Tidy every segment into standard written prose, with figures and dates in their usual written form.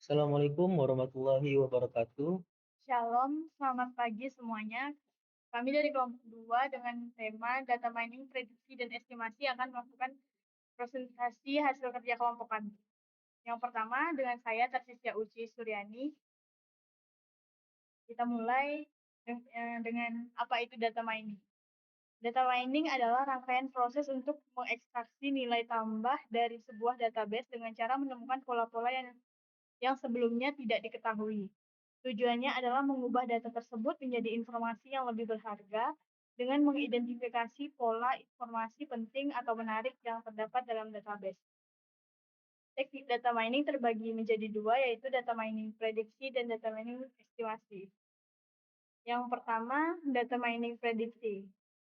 Assalamualaikum warahmatullahi wabarakatuh. Shalom, selamat pagi semuanya. Kami dari kelompok 2 dengan tema Data Mining, Prediksi, dan Estimasi akan melakukan presentasi hasil kerja kelompok kami. Yang pertama dengan saya Tarsisya Uci Suryani. Kita mulai dengan apa itu data mining. Data mining adalah rangkaian proses untuk mengekstraksi nilai tambah dari sebuah database dengan cara menemukan pola-pola yang sebelumnya tidak diketahui. Tujuannya adalah mengubah data tersebut menjadi informasi yang lebih berharga dengan mengidentifikasi pola informasi penting atau menarik yang terdapat dalam database. Teknik data mining terbagi menjadi dua, yaitu data mining prediksi dan data mining estimasi. Yang pertama, data mining prediksi.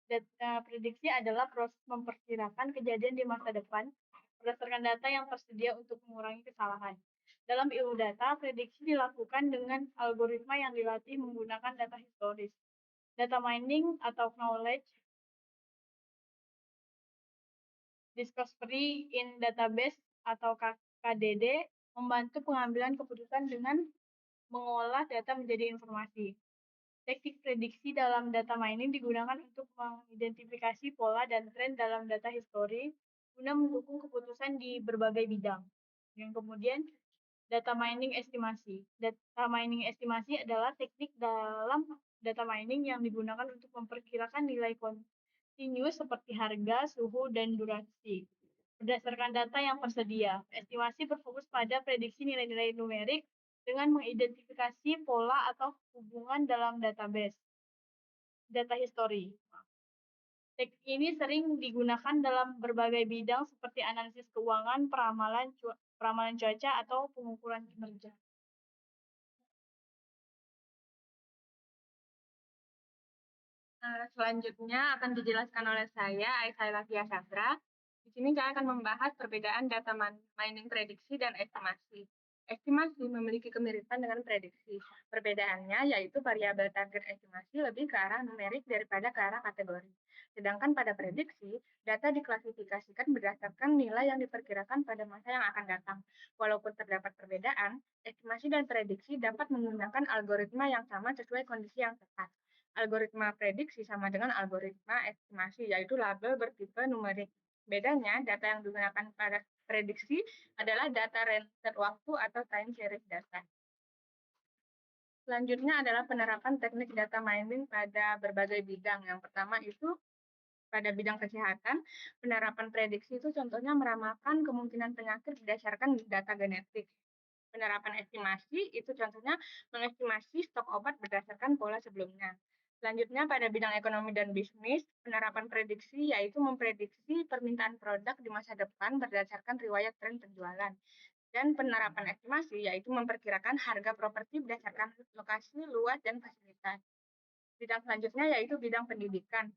Data prediksi adalah proses memperkirakan kejadian di masa depan berdasarkan data yang tersedia untuk mengurangi kesalahan. Dalam ilmu data, prediksi dilakukan dengan algoritma yang dilatih menggunakan data historis. Data mining atau knowledge discovery in database atau KDD membantu pengambilan keputusan dengan mengolah data menjadi informasi. Teknik prediksi dalam data mining digunakan untuk mengidentifikasi pola dan tren dalam data histori guna mendukung keputusan di berbagai bidang. Yang kemudian, data mining estimasi. Data mining estimasi adalah teknik dalam data mining yang digunakan untuk memperkirakan nilai kontinu seperti harga, suhu, dan durasi. Berdasarkan data yang tersedia, estimasi berfokus pada prediksi nilai-nilai numerik dengan mengidentifikasi pola atau hubungan dalam database data history. Teknik ini sering digunakan dalam berbagai bidang seperti analisis keuangan, peramalan cuaca, atau pengukuran kinerja. Selanjutnya akan dijelaskan oleh saya, Aisyah Lafia Sastra. Di sini saya akan membahas perbedaan data mining prediksi dan estimasi. Estimasi memiliki kemiripan dengan prediksi. Perbedaannya yaitu variabel target estimasi lebih ke arah numerik daripada ke arah kategori. Sedangkan pada prediksi, data diklasifikasikan berdasarkan nilai yang diperkirakan pada masa yang akan datang. Walaupun terdapat perbedaan, estimasi dan prediksi dapat menggunakan algoritma yang sama sesuai kondisi yang tepat. Algoritma prediksi sama dengan algoritma estimasi, yaitu label bertipe numerik. Bedanya, data yang digunakan pada prediksi adalah data rentet waktu atau time series data. Selanjutnya adalah penerapan teknik data mining pada berbagai bidang. Yang pertama itu pada bidang kesehatan, penerapan prediksi itu contohnya meramalkan kemungkinan penyakit berdasarkan data genetik. Penerapan estimasi itu contohnya mengestimasi stok obat berdasarkan pola sebelumnya. Selanjutnya pada bidang ekonomi dan bisnis, penerapan prediksi yaitu memprediksi permintaan produk di masa depan berdasarkan riwayat tren penjualan. Dan penerapan estimasi yaitu memperkirakan harga properti berdasarkan lokasi, luas, dan fasilitas. Bidang selanjutnya yaitu bidang pendidikan.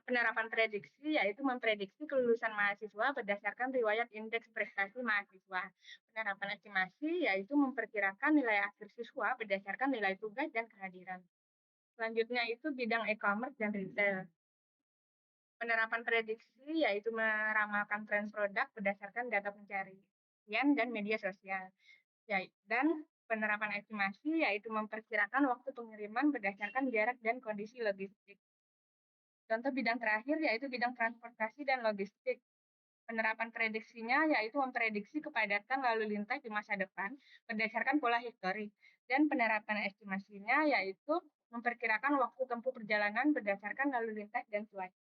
Penerapan prediksi yaitu memprediksi kelulusan mahasiswa berdasarkan riwayat indeks prestasi mahasiswa. Penerapan estimasi yaitu memperkirakan nilai akhir siswa berdasarkan nilai tugas dan kehadiran. Selanjutnya itu bidang e-commerce dan retail. Penerapan prediksi yaitu meramalkan tren produk berdasarkan data pencarian dan media sosial. Dan penerapan estimasi yaitu memperkirakan waktu pengiriman berdasarkan jarak dan kondisi logistik. Contoh bidang terakhir yaitu bidang transportasi dan logistik. Penerapan prediksinya yaitu memprediksi kepadatan lalu lintas di masa depan berdasarkan pola histori. Dan penerapan estimasinya yaitu memperkirakan waktu tempuh perjalanan berdasarkan lalu lintas dan cuaca.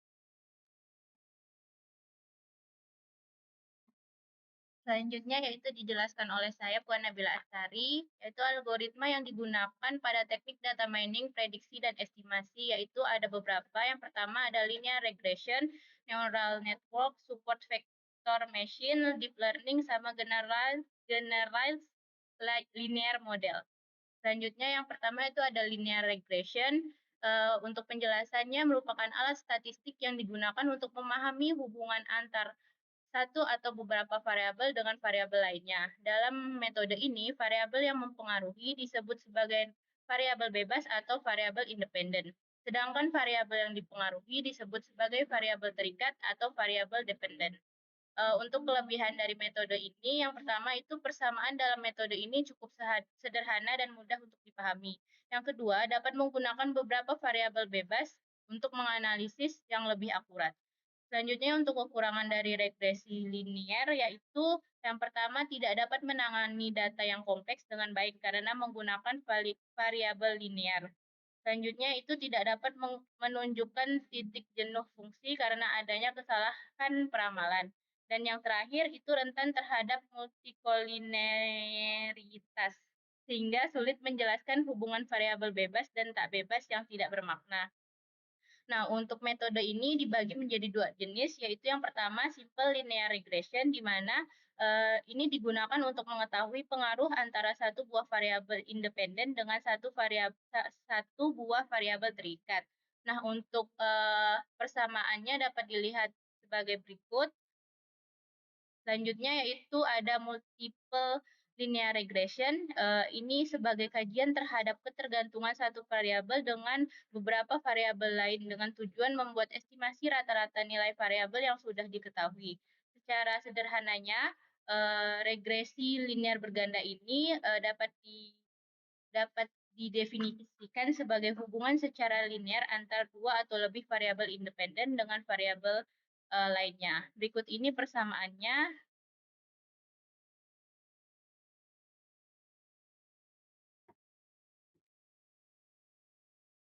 Selanjutnya yaitu dijelaskan oleh saya Puan Nabila Astari, yaitu algoritma yang digunakan pada teknik data mining, prediksi, dan estimasi, yaitu ada beberapa. Yang pertama ada linear regression, neural network, support vector machine, deep learning, sama generalized linear model. Selanjutnya yang pertama itu ada linear regression. Untuk penjelasannya merupakan alat statistik yang digunakan untuk memahami hubungan antar satu atau beberapa variabel dengan variabel lainnya. Dalam metode ini, variabel yang mempengaruhi disebut sebagai variabel bebas atau variabel independen. Sedangkan variabel yang dipengaruhi disebut sebagai variabel terikat atau variabel dependen. Untuk kelebihan dari metode ini, yang pertama itu persamaan dalam metode ini cukup sederhana dan mudah untuk dipahami. Yang kedua, dapat menggunakan beberapa variabel bebas untuk menganalisis yang lebih akurat. Selanjutnya untuk kekurangan dari regresi linear yaitu yang pertama tidak dapat menangani data yang kompleks dengan baik karena menggunakan variabel linear. Selanjutnya itu tidak dapat menunjukkan titik jenuh fungsi karena adanya kesalahan peramalan. Dan yang terakhir itu rentan terhadap multikolineritas sehingga sulit menjelaskan hubungan variabel bebas dan tak bebas yang tidak bermakna. Nah, untuk metode ini dibagi menjadi dua jenis, yaitu yang pertama simple linear regression, di mana ini digunakan untuk mengetahui pengaruh antara satu buah variabel independen dengan satu buah variabel terikat. Nah, untuk persamaannya dapat dilihat sebagai berikut. Selanjutnya yaitu ada multiple linear regression. Ini sebagai kajian terhadap ketergantungan satu variabel dengan beberapa variabel lain dengan tujuan membuat estimasi rata-rata nilai variabel yang sudah diketahui. Secara sederhananya, regresi linear berganda ini dapat didefinisikan sebagai hubungan secara linear antar dua atau lebih variabel independen dengan variabel lainnya. Berikut ini persamaannya.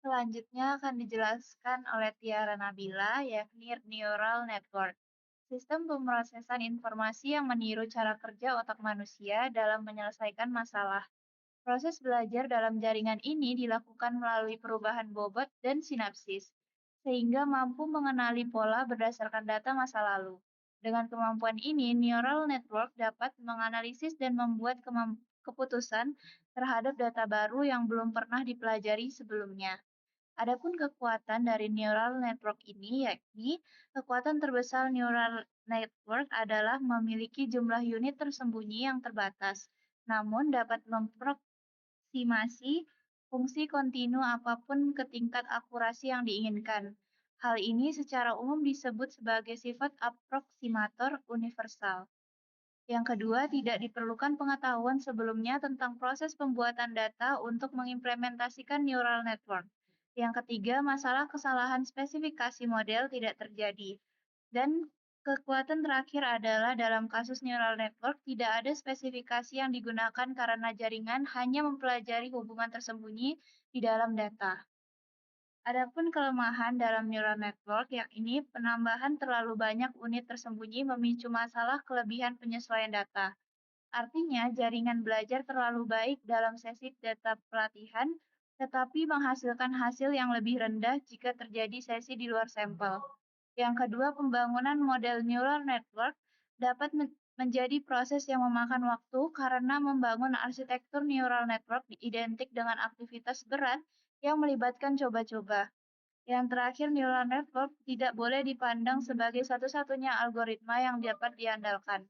Selanjutnya akan dijelaskan oleh Tiara Nabila, yakni Neural Network. Sistem pemrosesan informasi yang meniru cara kerja otak manusia dalam menyelesaikan masalah. Proses belajar dalam jaringan ini dilakukan melalui perubahan bobot dan sinapsis, sehingga mampu mengenali pola berdasarkan data masa lalu. Dengan kemampuan ini, neural network dapat menganalisis dan membuat keputusan terhadap data baru yang belum pernah dipelajari sebelumnya. Adapun kekuatan dari neural network ini, yakni kekuatan terbesar neural network adalah memiliki jumlah unit tersembunyi yang terbatas, namun dapat memproksimasi fungsi kontinu apapun ke tingkat akurasi yang diinginkan. Hal ini secara umum disebut sebagai sifat aproksimator universal. Yang kedua, tidak diperlukan pengetahuan sebelumnya tentang proses pembuatan data untuk mengimplementasikan neural network. Yang ketiga, masalah kesalahan spesifikasi model tidak terjadi. Dan kekuatan terakhir adalah dalam kasus neural network tidak ada spesifikasi yang digunakan karena jaringan hanya mempelajari hubungan tersembunyi di dalam data. Adapun kelemahan dalam neural network, yakni penambahan terlalu banyak unit tersembunyi memicu masalah kelebihan penyesuaian data. Artinya, jaringan belajar terlalu baik dalam sesi data pelatihan, tetapi menghasilkan hasil yang lebih rendah jika terjadi sesi di luar sampel. Yang kedua, pembangunan model neural network dapat menjadi proses yang memakan waktu karena membangun arsitektur neural network identik dengan aktivitas berat yang melibatkan coba-coba. Yang terakhir, neural network tidak boleh dipandang sebagai satu-satunya algoritma yang dapat diandalkan.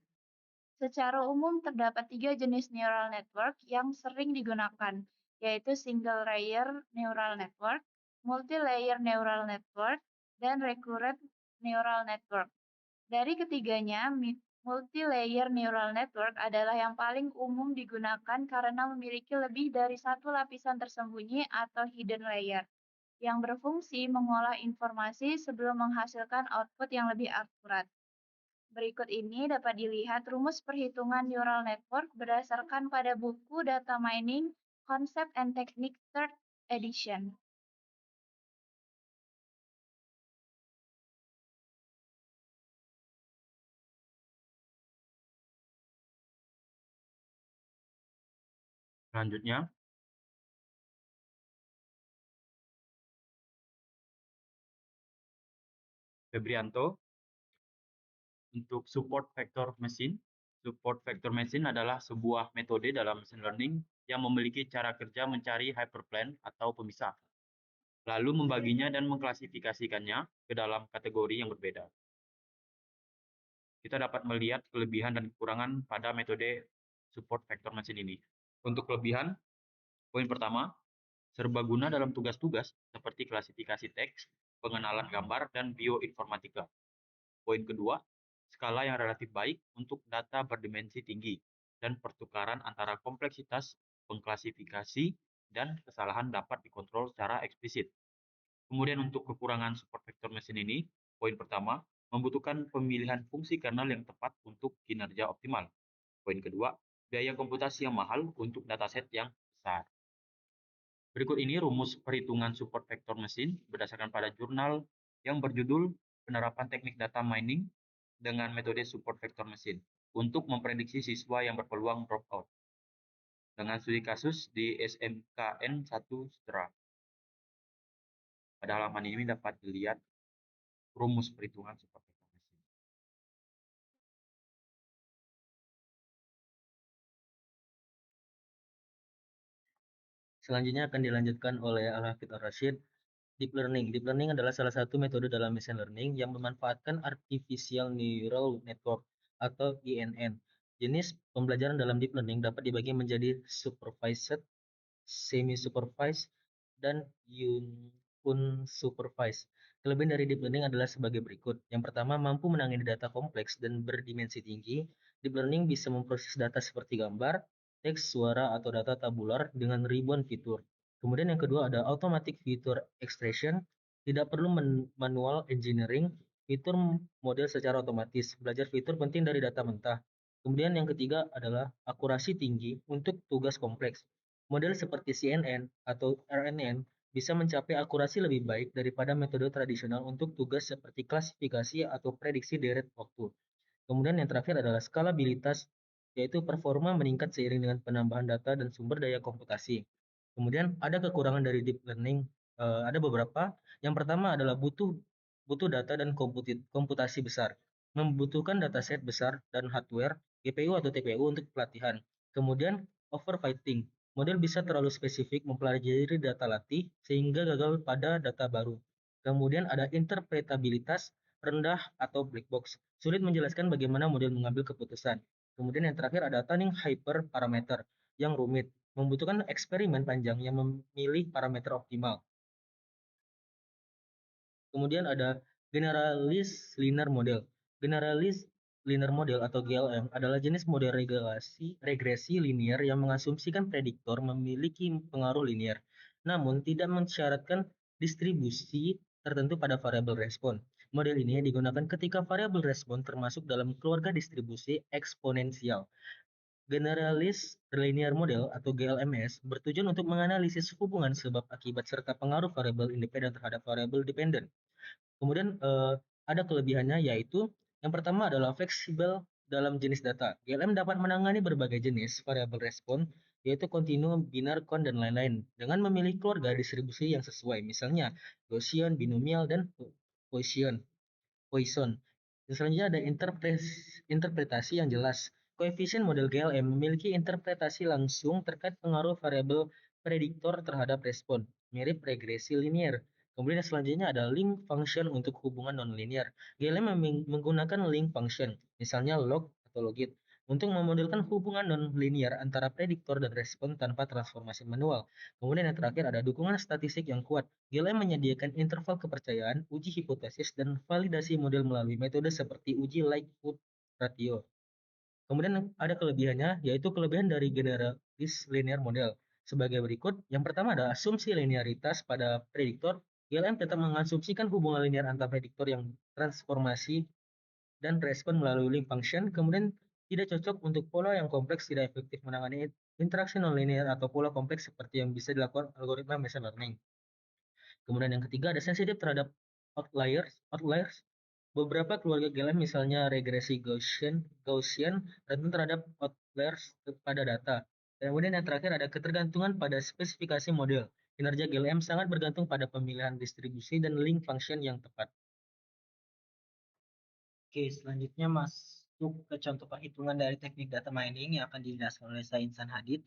Secara umum, terdapat 3 jenis neural network yang sering digunakan, yaitu single layer neural network, multi-layer neural network, dan recurrent neural network. Dari ketiganya, multi-layer neural network adalah yang paling umum digunakan karena memiliki lebih dari satu lapisan tersembunyi atau hidden layer, yang berfungsi mengolah informasi sebelum menghasilkan output yang lebih akurat. Berikut ini dapat dilihat rumus perhitungan neural network berdasarkan pada buku Data Mining, Concept and Technique 3rd edition. Selanjutnya, Febrianto. Untuk support vector machine. Support vector machine adalah sebuah metode dalam machine learning yang memiliki cara kerja mencari hyperplane atau pemisah, lalu membaginya dan mengklasifikasikannya ke dalam kategori yang berbeda. Kita dapat melihat kelebihan dan kekurangan pada metode support vector machine ini. Untuk kelebihan, poin pertama, serbaguna dalam tugas-tugas seperti klasifikasi teks, pengenalan gambar, dan bioinformatika. Poin kedua, skala yang relatif baik untuk data berdimensi tinggi, dan pertukaran antara kompleksitas pengklasifikasi dan kesalahan dapat dikontrol secara eksplisit. Kemudian untuk kekurangan support vector machine ini, poin pertama, membutuhkan pemilihan fungsi kernel yang tepat untuk kinerja optimal. Poin kedua, biaya komputasi yang mahal untuk dataset yang besar. Berikut ini rumus perhitungan support vector machine berdasarkan pada jurnal yang berjudul Penerapan Teknik Data Mining dengan Metode Support Vector Machine untuk memprediksi siswa yang berpeluang dropout dengan studi kasus di SMKN 1 Stra. Pada halaman ini dapat dilihat rumus perhitungan support vector machine. Selanjutnya akan dilanjutkan oleh Al-Hafidh Ar-Rasyid. Deep Learning. Deep Learning adalah salah satu metode dalam machine learning yang memanfaatkan Artificial Neural Network atau INN. Jenis pembelajaran dalam Deep Learning dapat dibagi menjadi Supervised, Semi-Supervised, dan Unsupervised. Kelebihan dari Deep Learning adalah sebagai berikut. Yang pertama, mampu menangani data kompleks dan berdimensi tinggi. Deep Learning bisa memproses data seperti gambar, teks, suara, atau data tabular dengan ribuan fitur. Kemudian yang kedua ada automatic feature extraction, tidak perlu manual engineering, fitur model secara otomatis, belajar fitur penting dari data mentah. Kemudian yang ketiga adalah akurasi tinggi untuk tugas kompleks. Model seperti CNN atau RNN bisa mencapai akurasi lebih baik daripada metode tradisional untuk tugas seperti klasifikasi atau prediksi deret waktu. Kemudian yang terakhir adalah skalabilitas, yaitu performa meningkat seiring dengan penambahan data dan sumber daya komputasi. Kemudian ada kekurangan dari deep learning, ada beberapa. Yang pertama adalah butuh data dan komputasi besar, membutuhkan dataset besar dan hardware, GPU atau TPU untuk pelatihan. Kemudian overfitting, model bisa terlalu spesifik mempelajari data latih sehingga gagal pada data baru. Kemudian ada interpretabilitas rendah atau black box, sulit menjelaskan bagaimana model mengambil keputusan. Kemudian yang terakhir ada tuning hyperparameter yang rumit, membutuhkan eksperimen panjang yang memilih parameter optimal. Kemudian ada Generalized Linear Model. Generalized Linear Model atau GLM adalah jenis model regresi linear yang mengasumsikan prediktor memiliki pengaruh linear, namun tidak mensyaratkan distribusi tertentu pada variabel respon. Model ini digunakan ketika variabel respon termasuk dalam keluarga distribusi eksponensial. Generalized Linear Model atau GLMS bertujuan untuk menganalisis hubungan sebab akibat serta pengaruh variabel independen terhadap variabel dependen. Kemudian ada kelebihannya, yaitu yang pertama adalah fleksibel dalam jenis data. GLM dapat menangani berbagai jenis variabel respon, yaitu kontinum, binar, kon, dan lain-lain, dengan memilih keluarga distribusi yang sesuai, misalnya Gaussian, binomial, dan Poisson. Dan selanjutnya ada interpretasi yang jelas. Koefisien model GLM memiliki interpretasi langsung terkait pengaruh variabel prediktor terhadap respon, mirip regresi linear. Kemudian selanjutnya ada link function untuk hubungan nonlinear. GLM menggunakan link function, misalnya log atau logit, untuk memodelkan hubungan nonlinear antara prediktor dan respon tanpa transformasi manual. Kemudian yang terakhir ada dukungan statistik yang kuat. GLM menyediakan interval kepercayaan, uji hipotesis, dan validasi model melalui metode seperti uji likelihood ratio. Kemudian ada kelebihannya, yaitu kelebihan dari Generalized Linear Model. Sebagai berikut, yang pertama ada asumsi linearitas pada prediktor. GLM tetap mengasumsikan hubungan linear antara prediktor yang transformasi dan respon melalui link function. Kemudian tidak cocok untuk pola yang kompleks, tidak efektif menangani interaksi nonlinear atau pola kompleks seperti yang bisa dilakukan algoritma machine learning. Kemudian yang ketiga ada sensitif terhadap outliers. Beberapa keluarga GLM misalnya regresi Gaussian rentan terhadap outliers pada data. Dan kemudian yang terakhir ada ketergantungan pada spesifikasi model. Kinerja GLM sangat bergantung pada pemilihan distribusi dan link function yang tepat. Oke, selanjutnya masuk ke contoh perhitungan dari teknik data mining yang akan dijelaskan oleh Insan Hadid.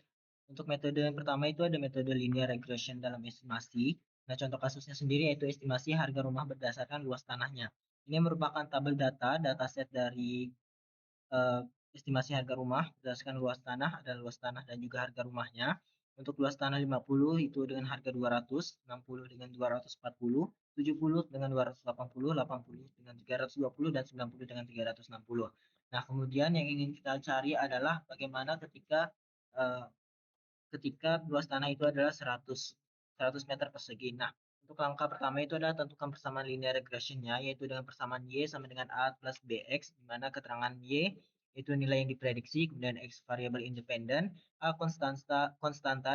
Untuk metode yang pertama itu ada metode linear regression dalam estimasi. Nah, contoh kasusnya sendiri yaitu estimasi harga rumah berdasarkan luas tanahnya. Ini merupakan tabel dataset dari estimasi harga rumah berdasarkan luas tanah, ada luas tanah dan juga harga rumahnya. Untuk luas tanah 50 itu dengan harga 200, 60 dengan 240, 70 dengan 280, 80 dengan 320, dan 90 dengan 360. Nah, kemudian yang ingin kita cari adalah bagaimana ketika luas tanah itu adalah 100 meter persegi. Nah, untuk langkah pertama itu adalah tentukan persamaan linear regression-nya, yaitu dengan persamaan Y sama dengan A plus BX, di mana keterangan Y itu nilai yang diprediksi, kemudian X variabel independen, A konstanta,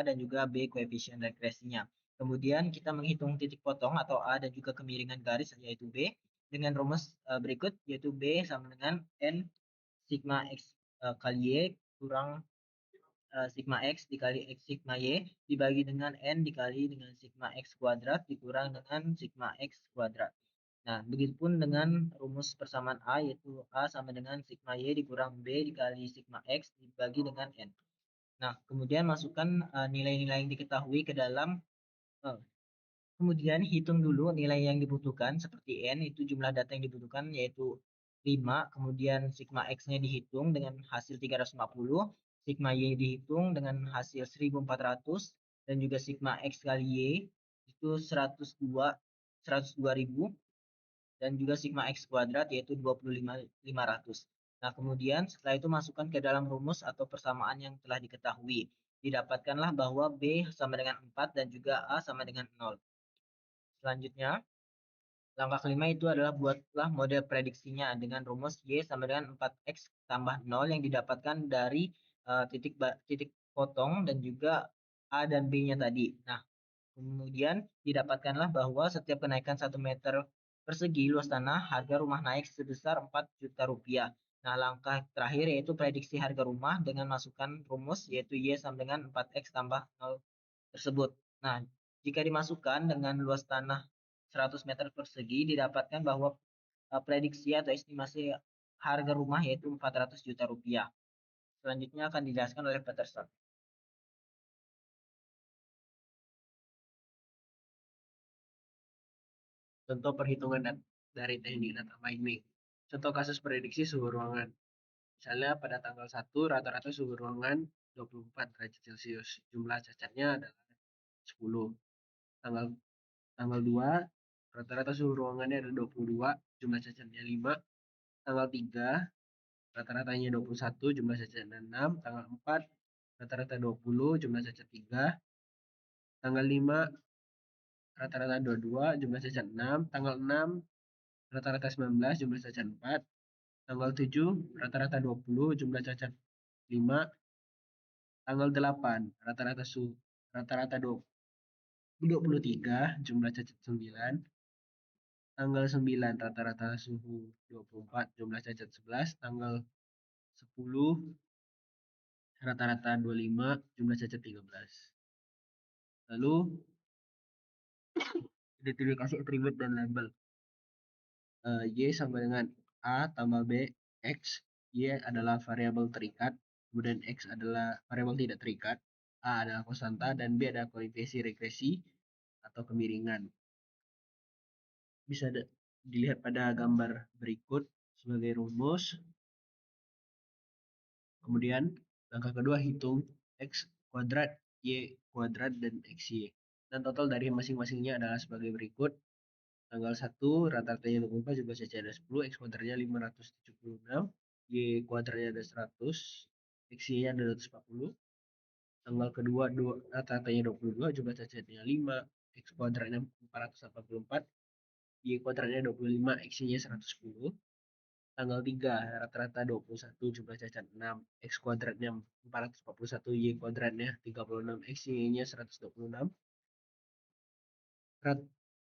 dan juga B koefisien regresinya. Kemudian kita menghitung titik potong atau A dan juga kemiringan garis, yaitu B, dengan rumus berikut, yaitu B sama dengan N sigma X kali Y kurang sigma X dikali X sigma Y dibagi dengan N dikali dengan sigma X kuadrat dikurang dengan sigma X kuadrat. Nah, begitupun dengan rumus persamaan A, yaitu A sama dengan sigma Y dikurang B dikali sigma X dibagi dengan N. Nah, kemudian masukkan nilai-nilai yang diketahui ke dalam, kemudian hitung dulu nilai yang dibutuhkan, seperti N itu jumlah data yang dibutuhkan yaitu 5, kemudian sigma X-nya dihitung dengan hasil 350, sigma Y dihitung dengan hasil 1400, dan juga sigma X kali Y itu 102.000, dan juga sigma X kuadrat yaitu 25.500. Nah, kemudian setelah itu masukkan ke dalam rumus atau persamaan yang telah diketahui. Didapatkanlah bahwa B sama dengan 4 dan juga A sama dengan 0. Selanjutnya, langkah kelima itu adalah buatlah model prediksinya dengan rumus Y sama dengan 4X tambah 0 yang didapatkan dari titik potong dan juga A dan B-nya tadi. Nah, kemudian didapatkanlah bahwa setiap kenaikan 1 meter persegi luas tanah, harga rumah naik sebesar 4 juta rupiah. Nah, langkah terakhir yaitu prediksi harga rumah dengan masukkan rumus yaitu Y sama dengan 4X tambah 0 tersebut. Nah, jika dimasukkan dengan luas tanah 100 meter persegi, didapatkan bahwa prediksi atau estimasi harga rumah yaitu 400 juta rupiah. Selanjutnya akan dijelaskan oleh Peterson. Contoh perhitungan dari teknik data mining. Contoh kasus prediksi suhu ruangan. Misalnya pada tanggal 1 rata-rata suhu ruangan 24 derajat Celcius. Jumlah cacatnya adalah 10. Tanggal 2 rata-rata suhu ruangannya ada 22, jumlah cacatnya 5. Tanggal 3 rata-ratanya 21, jumlah cacatnya 6. Tanggal 4 rata-rata 20, jumlah cacat 3. Tanggal 5 rata-rata 22, jumlah cacat 6. Tanggal 6 rata-rata 19, jumlah cacat 4. Tanggal 7 rata-rata 20, jumlah cacat 5. Tanggal 8 rata-rata 23, jumlah cacat 9. Tanggal 9 rata-rata suhu 24, jumlah cacat 11. Tanggal 10 rata-rata 25, jumlah cacat 13. Lalu identifikasi atribut dan label. Y sama dengan A tambah B X. Y adalah variabel terikat, kemudian X adalah variabel tidak terikat, A adalah konstanta, dan B adalah koefisien regresi atau kemiringan. Bisa dilihat pada gambar berikut sebagai rumus. Kemudian langkah kedua, hitung X kuadrat, Y kuadrat, dan XY. Dan total dari masing-masingnya adalah sebagai berikut. Tanggal 1 rata-ratanya 24, jumlah cacat ada 10, X kuadratnya 576, Y kuadratnya ada 100, XY-nya ada 240. Tanggal kedua rata-ratanya 22, jumlah cacatnya 5, X kuadratnya 484, Y kuadratnya 25, XY-nya 110. Tanggal 3 rata-rata 21, jumlah cacat 6, X kuadratnya 441, Y kuadratnya 36, XY-nya 126.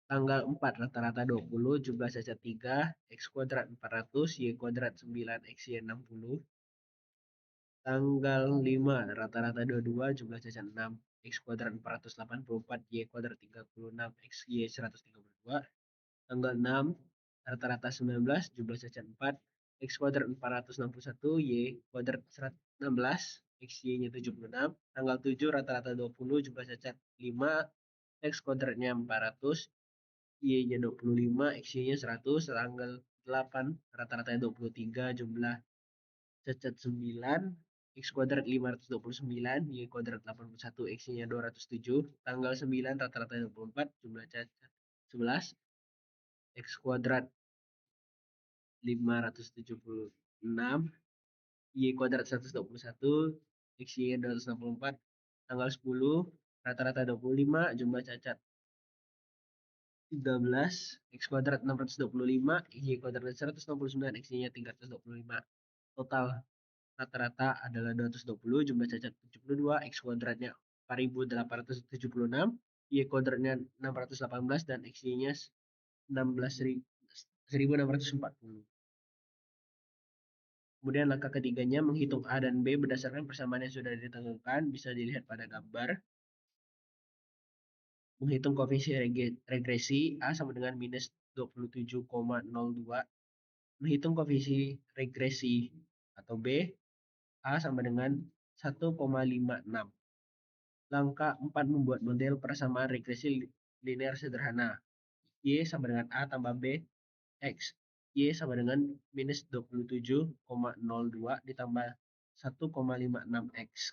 Tanggal 4 rata-rata 20, jumlah cacat 3, X kuadrat 400, Y kuadrat 9, XY 60. Tanggal 5 rata-rata 22, jumlah cacat 6, X kuadrat 484, Y kuadrat 36, XY 132. Tanggal 6 rata-rata 19, jumlah cacat 4, X kuadrat 461, Y kuadrat 116, XY-nya 76. Tanggal 7 rata-rata 20, jumlah cacat 5, X kuadratnya 400, Y-nya 25, XY-nya 100. Tanggal 8 rata-ratanya 23, jumlah cacat 9, X kuadrat 529, Y kuadrat 81, XY-nya 207. Tanggal 9 rata-ratanya 24, jumlah cacat 11, X kuadrat 576, Y kuadrat 121, XY 264, tanggal 10, rata-rata 25, jumlah cacat 13, X kuadrat 625, Y kuadrat 169, XY-nya 325. Total rata-rata adalah 220, jumlah cacat 72, X kuadratnya 4876, Y kuadratnya 618, dan XY-nya 1640. Kemudian langkah ketiganya menghitung A dan B berdasarkan persamaan yang sudah ditentukan, bisa dilihat pada gambar. Menghitung koefisien regresi A sama dengan minus 27,02. Menghitung koefisien regresi atau B, A sama dengan 1,56. Langkah 4 membuat model persamaan regresi linear sederhana. Y sama dengan A tambah B, X. Y sama dengan minus 27,02 ditambah 1,56X.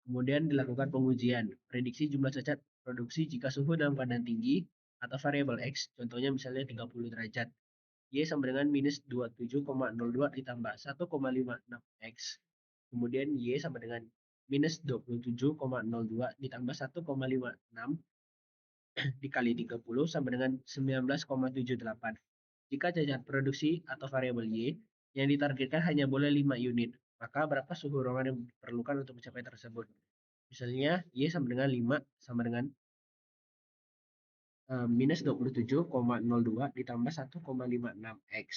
Kemudian dilakukan pengujian. Prediksi jumlah cacat produksi jika suhu dalam keadaan tinggi atau variabel X, contohnya misalnya 30 derajat. Y sama dengan minus 27,02 ditambah 1,56X. Kemudian Y sama dengan minus 27,02 ditambah 1,56 dikali 30 sama dengan 19,78. Jika cacat produksi atau variabel Y yang ditargetkan hanya boleh 5 unit, maka berapa suhu ruangan yang diperlukan untuk mencapai tersebut? Misalnya Y sama dengan 5 sama dengan minus 27,02 ditambah 1,56X.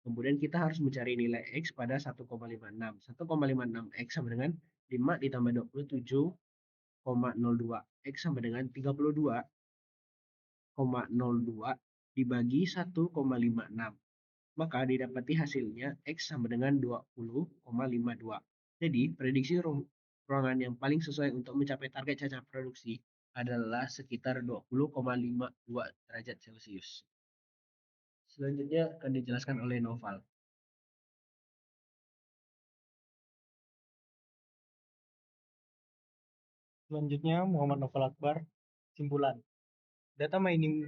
Kemudian kita harus mencari nilai X pada 1,56. 1,56X sama dengan 5 ditambah 27,02. X sama dengan 32,02 dibagi 1,56. Maka didapati hasilnya X sama dengan 20,52. Jadi prediksi ruangan yang paling sesuai untuk mencapai target cacat produksi adalah sekitar 20,52 derajat Celcius. Selanjutnya akan dijelaskan oleh Noval. Selanjutnya, Muhammad Novel Akbar. Simpulan. Data mining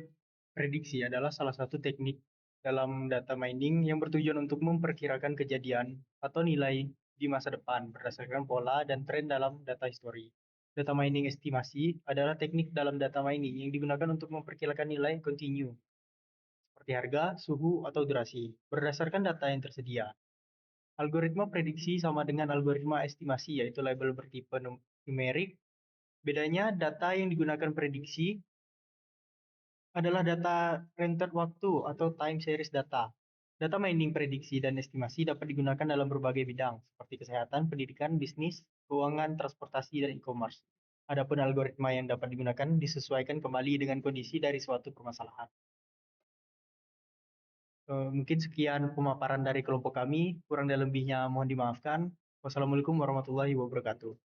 prediksi adalah salah satu teknik dalam data mining yang bertujuan untuk memperkirakan kejadian atau nilai di masa depan berdasarkan pola dan tren dalam data histori. Data mining estimasi adalah teknik dalam data mining yang digunakan untuk memperkirakan nilai kontinu, seperti harga, suhu, atau durasi, berdasarkan data yang tersedia. Algoritma prediksi sama dengan algoritma estimasi, yaitu label bertipe numerik. Bedanya, data yang digunakan prediksi adalah data rentered waktu atau time series data. Data mining prediksi dan estimasi dapat digunakan dalam berbagai bidang, seperti kesehatan, pendidikan, bisnis, keuangan, transportasi, dan e-commerce. Adapun algoritma yang dapat digunakan disesuaikan kembali dengan kondisi dari suatu permasalahan. Mungkin sekian pemaparan dari kelompok kami, kurang dan lebihnya mohon dimaafkan. Wassalamualaikum warahmatullahi wabarakatuh.